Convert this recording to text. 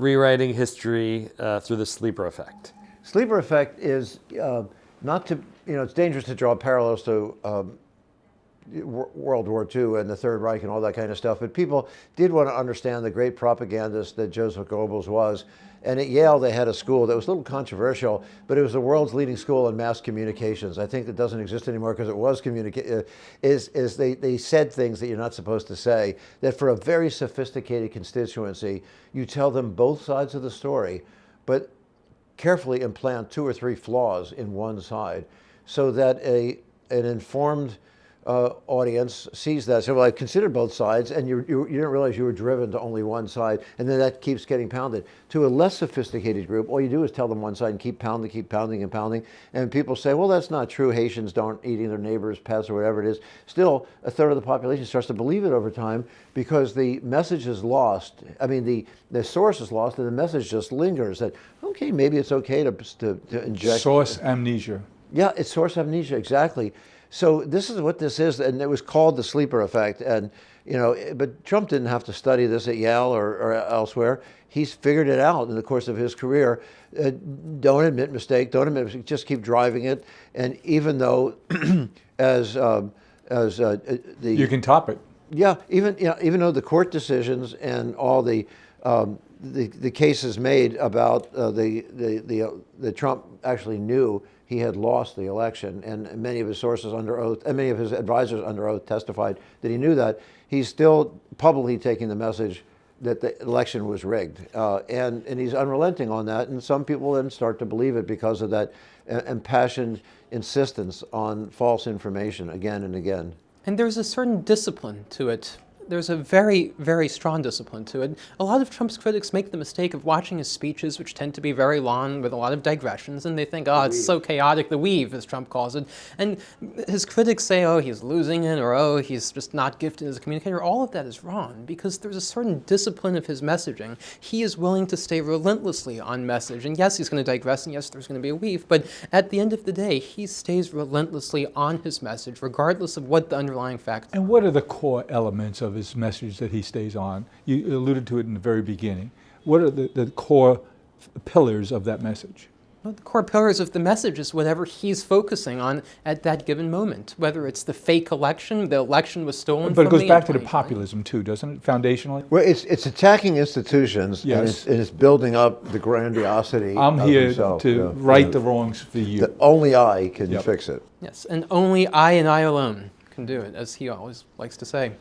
rewriting history through the sleeper effect. Sleeper effect is not to, it's dangerous to draw parallels to World War II and the Third Reich and all that kind of stuff, but people did want to understand the great propagandist that Joseph Goebbels was. And at Yale, they had a school that was a little controversial, but it was the world's leading school in mass communications. I think it doesn't exist anymore because it was they said things that you're not supposed to say, that for a very sophisticated constituency, you tell them both sides of the story, but carefully implant 2 or 3 flaws in one side so that an informed audience sees that. So, well, I considered both sides, and you didn't realize you were driven to only one side, and then that keeps getting pounded. To a less sophisticated group, all you do is tell them one side and keep pounding and pounding, and people say, well, that's not true. Haitians don't eat their neighbors' pets or whatever it is. Still, a third of the population starts to believe it over time because the message is lost. I mean, the source is lost, and the message just lingers that, okay, maybe it's okay to inject. Source amnesia. Yeah, it's source amnesia, exactly. So this is what this is, and it was called the sleeper effect. And but Trump didn't have to study this at Yale or elsewhere. He's figured it out in the course of his career. Don't admit mistake. Don't admit mistake. Just keep driving it. And even though, you can top it. Yeah, even though the court decisions and all the cases made about the Trump actually knew he had lost the election, and many of his sources under oath, and many of his advisors under oath testified that he knew that, he's still publicly taking the message that the election was rigged. And he's unrelenting on that, and some people then start to believe it because of that impassioned insistence on false information again and again. And there's a certain discipline to it. There's a very, very strong discipline to it. A lot of Trump's critics make the mistake of watching his speeches, which tend to be very long with a lot of digressions, and they think, oh, it's so chaotic, the weave, as Trump calls it. And his critics say, oh, he's losing it, or oh, he's just not gifted as a communicator. All of that is wrong, because there's a certain discipline of his messaging. He is willing to stay relentlessly on message. And yes, he's going to digress, and yes, there's going to be a weave, but at the end of the day, he stays relentlessly on his message, regardless of what the underlying facts are. And what are the core elements of his message that he stays on? You alluded to it in the very beginning. What are the core pillars of that message? Well, the core pillars of the message is whatever he's focusing on at that given moment, whether it's the fake election, the election was stolen but from me. But it goes back to in the populism too, doesn't it, foundationally? Well, it's attacking institutions, yes. and it's building up the grandiosity I'm of here himself. to right the wrongs for you. That only I can fix it. Yes, and only I and I alone can do it, as he always likes to say.